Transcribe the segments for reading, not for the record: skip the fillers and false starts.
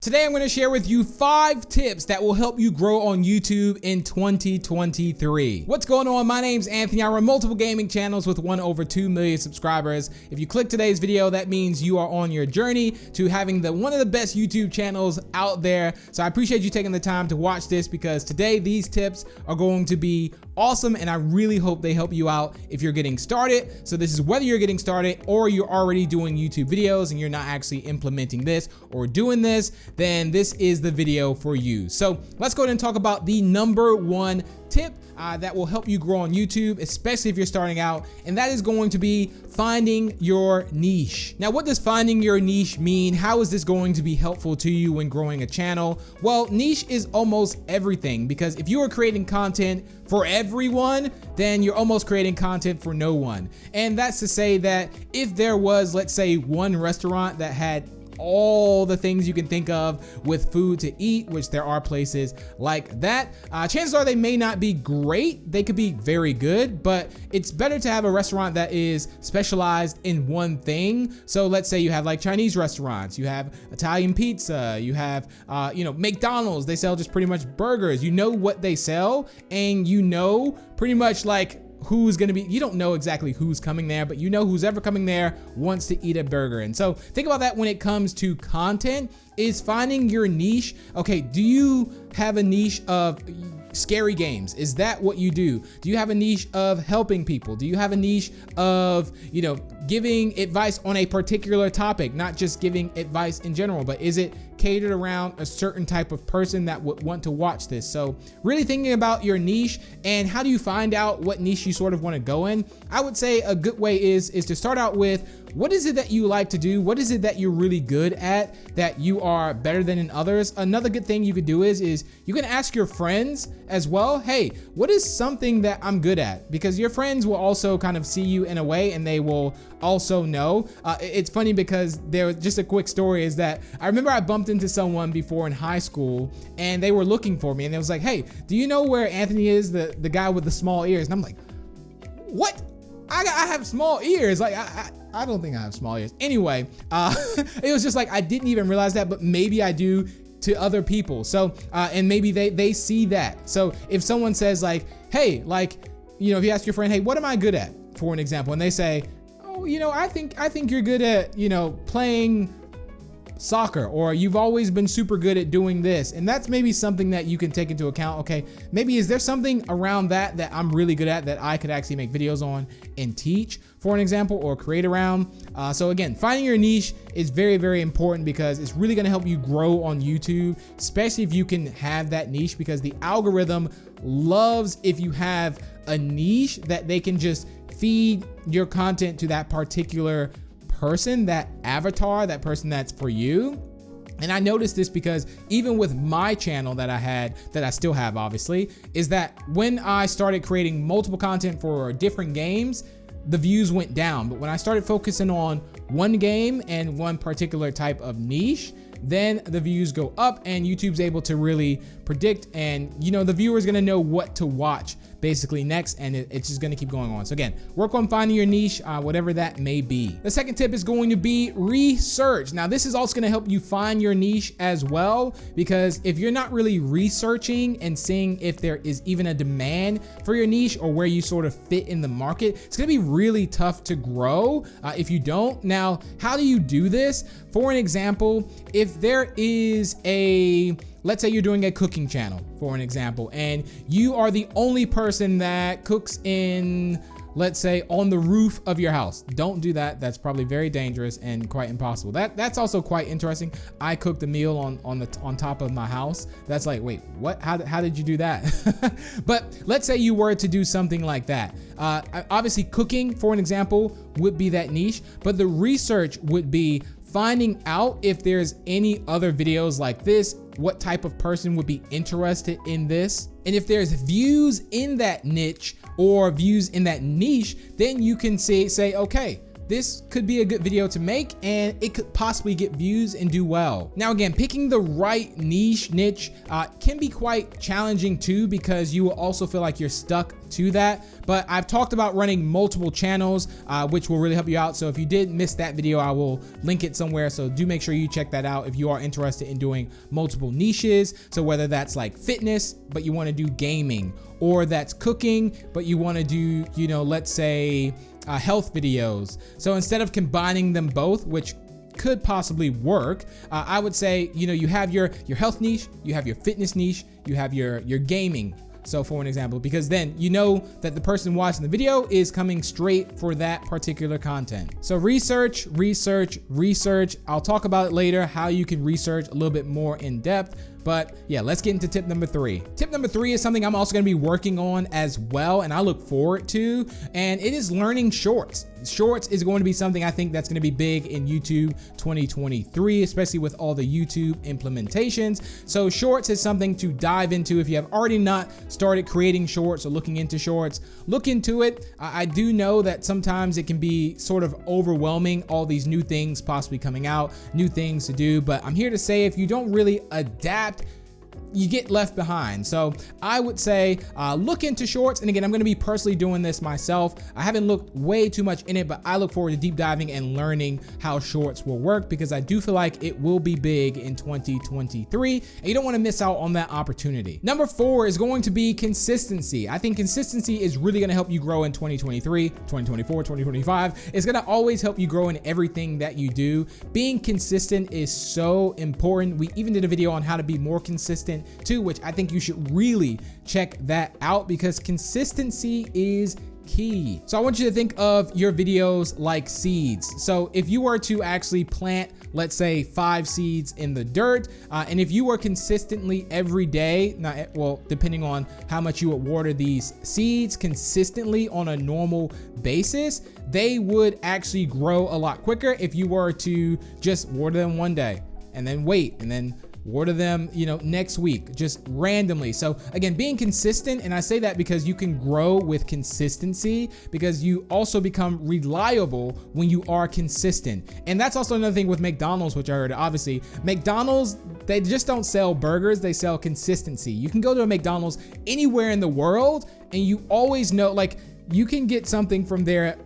Today, I'm going to share with you 5 tips that will help you grow on YouTube in 2023. What's going on? My name's Anthony. I run multiple gaming channels with over 2 million subscribers. If you click today's video, that means you are on your journey to having one of the best YouTube channels out there. So I appreciate you taking the time to watch this because today these tips are going to be awesome and I really hope they help you out if you're getting started. So this is whether you're getting started or you're already doing YouTube videos and you're not actually implementing this or doing this, then this is the video for you. So let's go ahead and talk about the number 1 tip that will help you grow on YouTube, especially if you're starting out, and that is going to be finding your niche. Now, what does finding your niche mean? How is this going to be helpful to you when growing a channel? Well, niche is almost everything, because if you are creating content for everyone, then you're almost creating content for no one. And that's to say that if there was, let's say, one restaurant that had all the things you can think of with food to eat, which there are places like that. Chances are they may not be great. They could be very good, but it's better to have a restaurant that is specialized in one thing. So let's say you have like Chinese restaurants, you have Italian pizza, you have, McDonald's. They sell just pretty much burgers. You know what they sell, and you know pretty much like who's gonna be, you don't know exactly who's coming there, but you know who's ever coming there wants to eat a burger. And so think about that when it comes to content, is finding your niche. Okay, do you have a niche of scary games? Is that what you do? Do you have a niche of helping people? Do you have a niche of, giving advice on a particular topic, not just giving advice in general, but is it catered around a certain type of person that would want to watch this? So really thinking about your niche and how do you find out what niche you sort of want to go in? I would say a good way is to start out with, what is it that you like to do? What is it that you're really good at that you are better than in others? Another good thing you could do is you can ask your friends as well, hey, what is something that I'm good at? Because your friends will also kind of see you in a way and they will also know. It's funny because there, just a quick story is that I remember I bumped into someone before in high school and they were looking for me and it was like, hey, do you know where Anthony is? The guy with the small ears. And I'm like, what? I have small ears. Like, I don't think I have small ears. Anyway, it was just like, I didn't even realize that, but maybe I do to other people. So, and maybe they see that. So if someone says like, hey, if you ask your friend, hey, what am I good at? For an example, and they say, oh, I think you're good at, playing soccer, or you've always been super good at doing this. And that's maybe something that you can take into account. Okay, maybe is there something around that I'm really good at that I could actually make videos on and teach, for an example, or create around. So again, finding your niche is very, very important because it's really gonna help you grow on YouTube, especially if you can have that niche, because the algorithm loves if you have a niche that they can just feed your content to that particular person, that avatar, that person that's for you. And I noticed this because even with my channel that I had, that I still have obviously, is that when I started creating multiple content for different games, the views went down. But when I started focusing on one game and one particular type of niche, then the views go up and YouTube's able to really predict, and the viewer's gonna know what to watch basically next, and it's just gonna keep going on. So again, work on finding your niche, whatever that may be. The second tip is going to be research. Now this is also gonna help you find your niche as well, because if you're not really researching and seeing if there is even a demand for your niche or where you sort of fit in the market, it's gonna be really tough to grow if you don't. Now, how do you do this? For an example, if there is let's say you're doing a cooking channel, for an example, and you are the only person that cooks in, let's say, on the roof of your house. Don't do that. That's probably very dangerous and quite impossible. That's also quite interesting. I cooked a meal on top of my house. That's like, wait, what? How did you do that? But let's say you were to do something like that. Obviously, cooking, for an example, would be that niche, but the research would be finding out if there's any other videos like this, what type of person would be interested in this. And if there's views in that niche or views in that niche, then you can say, okay, this could be a good video to make and it could possibly get views and do well. Now again, picking the right niche can be quite challenging too, because you will also feel like you're stuck to that. But I've talked about running multiple channels, which will really help you out. So if you did miss that video, I will link it somewhere. So do make sure you check that out if you are interested in doing multiple niches. So whether that's like fitness, but you want to do gaming, or that's cooking, but you want to do, you know, let's say health videos. So instead of combining them both, which could possibly work, I would say, you know, you have your health niche, you have your fitness niche, you have your gaming. So for an example, because then you know that the person watching the video is coming straight for that particular content. So research. I'll talk about it later, how you can research a little bit more in depth. But yeah, let's get into tip number 3. Tip number 3 is something I'm also going to be working on as well, and I look forward to, and it is learning shorts. Shorts is going to be something I think that's going to be big in YouTube 2023, especially with all the YouTube implementations. So shorts is something to dive into. If you have already not started creating shorts or looking into shorts, look into it. I do know that sometimes it can be sort of overwhelming, all these new things possibly coming out, new things to do. But I'm here to say, if you don't really adapt, you get left behind. So I would say look into shorts. And again, I'm going to be personally doing this myself. I haven't looked way too much in it, but I look forward to deep diving and learning how shorts will work, because I do feel like it will be big in 2023 and you don't want to miss out on that opportunity. Number 4 is going to be consistency. I think consistency is really going to help you grow in 2023, 2024, 2025. It's going to always help you grow in everything that you do. Being consistent is so important. We even did a video on how to be more consistent too, which I think you should really check that out, because consistency is key. So I want you to think of your videos like seeds. So if you were to actually plant, let's say 5 seeds in the dirt, and if you were consistently every day, depending on how much you would water these seeds consistently on a normal basis, they would actually grow a lot quicker if you were to just water them one day and then wait and then water them, you know, next week, just randomly. So again, being consistent, and I say that because you can grow with consistency, because you also become reliable when you are consistent. And that's also another thing with McDonald's, which I heard. Obviously, McDonald's, they just don't sell burgers, they sell consistency. You can go to a McDonald's anywhere in the world and you always know, like, you can get something from there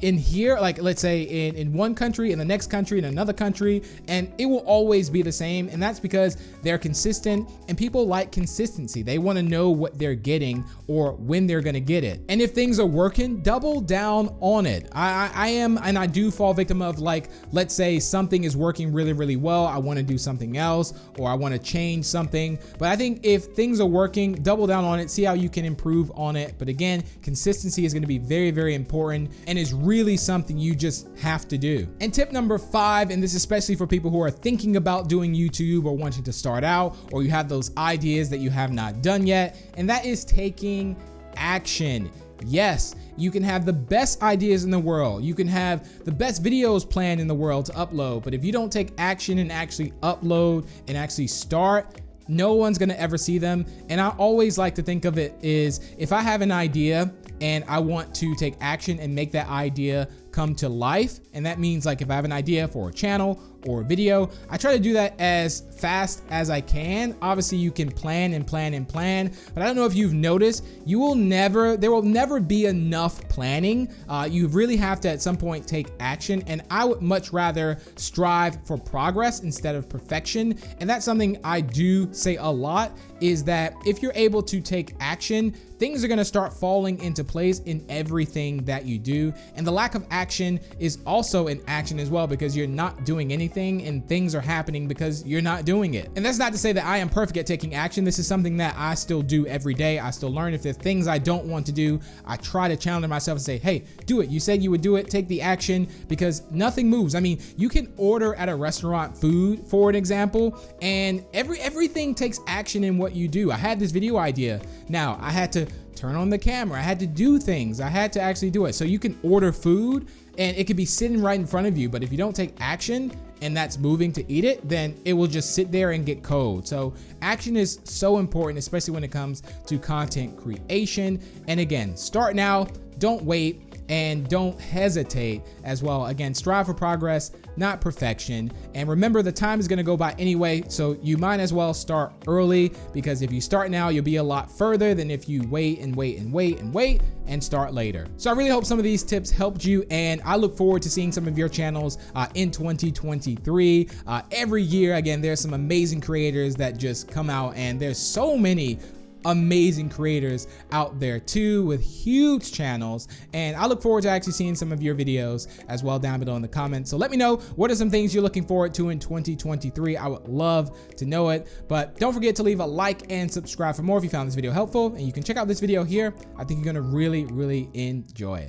in here, like let's say in one country, in the next country, in another country, and it will always be the same. And that's because they're consistent, and people like consistency. They want to know what they're getting or when they're going to get it. And if things are working, double down on it. I do fall victim of, like, let's say something is working really, really well. I want to do something else, or I want to change something. But I think if things are working, double down on it, see how you can improve on it. But again, consistency is going to be very, very important, and is really something you just have to do. And tip number 5, and this is especially for people who are thinking about doing YouTube or wanting to start out, or you have those ideas that you have not done yet, and that is taking action. Yes, you can have the best ideas in the world. You can have the best videos planned in the world to upload, but if you don't take action and actually upload and actually start, no one's gonna ever see them. And I always like to think of it is, if I have an idea and I want to take action and make that idea come to life, and that means, like, if I have an idea for a channel or a video, I try to do that as fast as I can. Obviously, you can plan and plan and plan, but I don't know if you've noticed, there will never be enough planning. You really have to at some point take action, and I would much rather strive for progress instead of perfection. And that's something I do say a lot, is that if you're able to take action, things are gonna start falling into place in everything that you do. And the lack of action is also an action as well, because you're not doing anything and things are happening because you're not doing it. And that's not to say that I am perfect at taking action. This is something that I still do every day. I still learn. If there's things I don't want to do, I try to challenge myself and say, hey, do it. You said you would do it. Take the action, because nothing moves. I mean, you can order at a restaurant food, for an example, and everything takes action in what you do. I had this video idea. Now I had to turn on the camera. I had to do things. I had to actually do it. So you can order food and it could be sitting right in front of you, but if you don't take action and that's moving to eat it, then it will just sit there and get cold. So action is so important, especially when it comes to content creation. And again, start now, don't wait. and don't hesitate as well. Again, strive for progress, not perfection. And remember, the time is going to go by anyway, so you might as well start early, because if you start now, you'll be a lot further than if you wait and start later. So I really hope some of these tips helped you, and I look forward to seeing some of your channels in 2023. Every year, again, there's some amazing creators that just come out, and there's so many amazing creators out there too with huge channels, and I look forward to actually seeing some of your videos as well down below in the comments. So let me know, what are some things you're looking forward to in 2023? I would love to know it. But don't forget to leave a like and subscribe for more if you found this video helpful, and you can check out this video here. I think you're gonna really enjoy it.